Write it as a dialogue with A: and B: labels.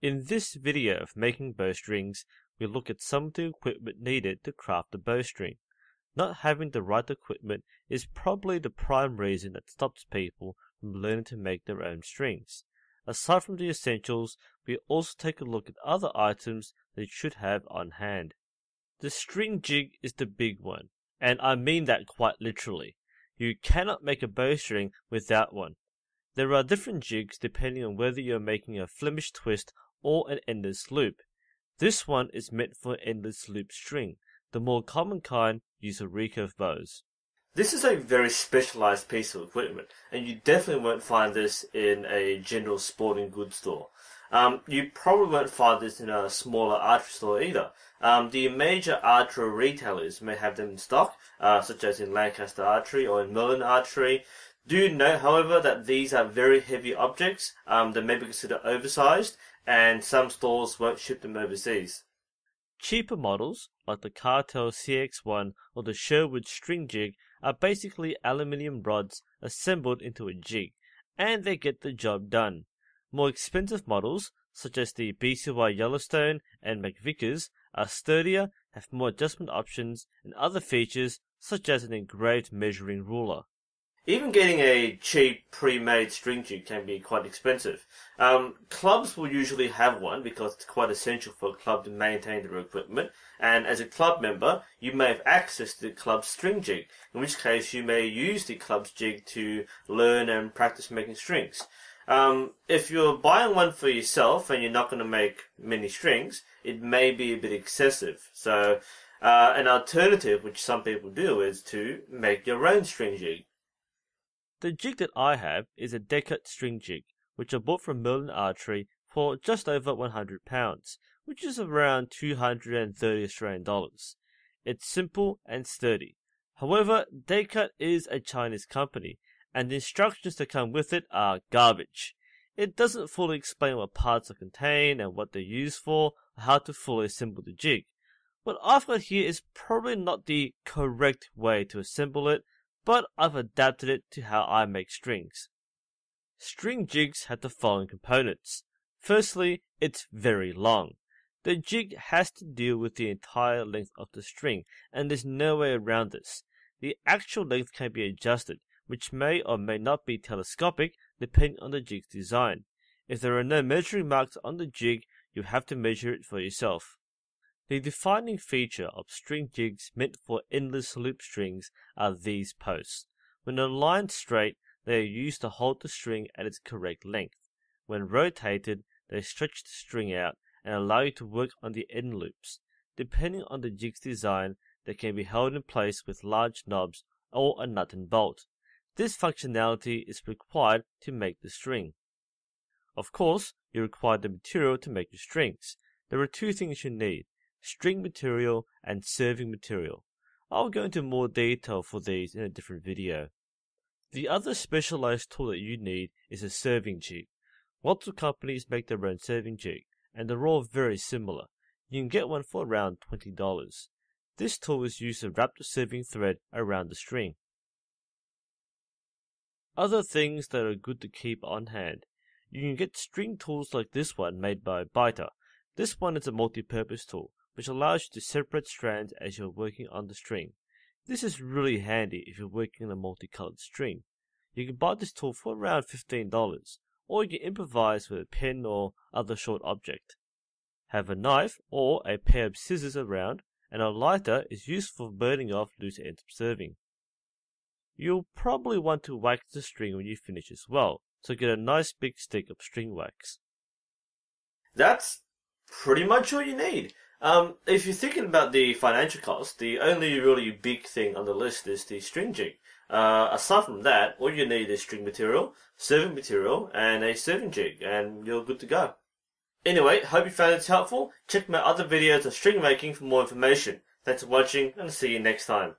A: In this video of making bowstrings, we look at some of the equipment needed to craft a bowstring. Not having the right equipment is probably the prime reason that stops people from learning to make their own strings. Aside from the essentials, we also take a look at other items that you should have on hand. The string jig is the big one, and I mean that quite literally. You cannot make a bowstring without one. There are different jigs depending on whether you're making a Flemish twist or an endless loop. This one is meant for an endless loop string. The more common kind use a recurve bows. This is a very specialized piece of equipment, and you definitely won't find this in a general sporting goods store. You probably won't find this in a smaller archery store either. The major archery retailers may have them in stock, such as in Lancaster Archery or in Merlin Archery. Do note, however, that these are very heavy objects that may be considered oversized, and some stores won't ship them overseas. Cheaper models, like the Cartel CX1 or the Sherwood string jig, are basically aluminium rods assembled into a jig, and they get the job done. More expensive models, such as the BCY Yellowstone and McVickers, are sturdier, have more adjustment options, and other features, such as an engraved measuring ruler. Even getting a cheap pre-made string jig can be quite expensive. Clubs will usually have one because it's quite essential for a club to maintain their equipment, and as a club member you may have access to the club's string jig, in which case you may use the club's jig to learn and practice making strings. If you're buying one for yourself and you're not going to make many strings, it may be a bit excessive. So an alternative, which some people do, is to make your own string jig. The jig that I have is a decked string jig, which I bought from Merlin Archery for just over £100, which is around 230 Australian dollars. It's simple and sturdy. However, Decked is a Chinese company, and the instructions that come with it are garbage. It doesn't fully explain what parts are contained and what they're used for, or how to fully assemble the jig. What I've got here is probably not the correct way to assemble it, but I've adapted it to how I make strings. String jigs have the following components. Firstly, it's very long. The jig has to deal with the entire length of the string, and there's no way around this. The actual length can be adjusted, which may or may not be telescopic depending on the jig's design. If there are no measuring marks on the jig, you have to measure it for yourself. The defining feature of string jigs meant for endless loop strings are these posts. When aligned straight, they are used to hold the string at its correct length. When rotated, they stretch the string out and allow you to work on the end loops. Depending on the jig's design, they can be held in place with large knobs or a nut and bolt. This functionality is required to make the string. Of course, you require the material to make your strings. There are two things you need: string material and serving material. I'll go into more detail for these in a different video. The other specialized tool that you need is a serving jig. Lots of companies make their own serving jig, and they're all very similar. You can get one for around $20. This tool is used to wrap the serving thread around the string. Other things that are good to keep on hand. You can get string tools like this one made by Biter. This one is a multi-purpose tool, which allows you to separate strands as you're working on the string. This is really handy if you're working on a multicolored string. You can buy this tool for around $15, or you can improvise with a pen or other short object. Have a knife or a pair of scissors around, and a lighter is useful for burning off loose ends of serving. You'll probably want to wax the string when you finish as well, so get a nice big stick of string wax. That's pretty much all you need. If you're thinking about the financial cost, the only really big thing on the list is the string jig. Aside from that, all you need is string material, serving material, and a serving jig, and you're good to go. Anyway, hope you found this helpful. Check my other videos on string making for more information. Thanks for watching, and I'll see you next time.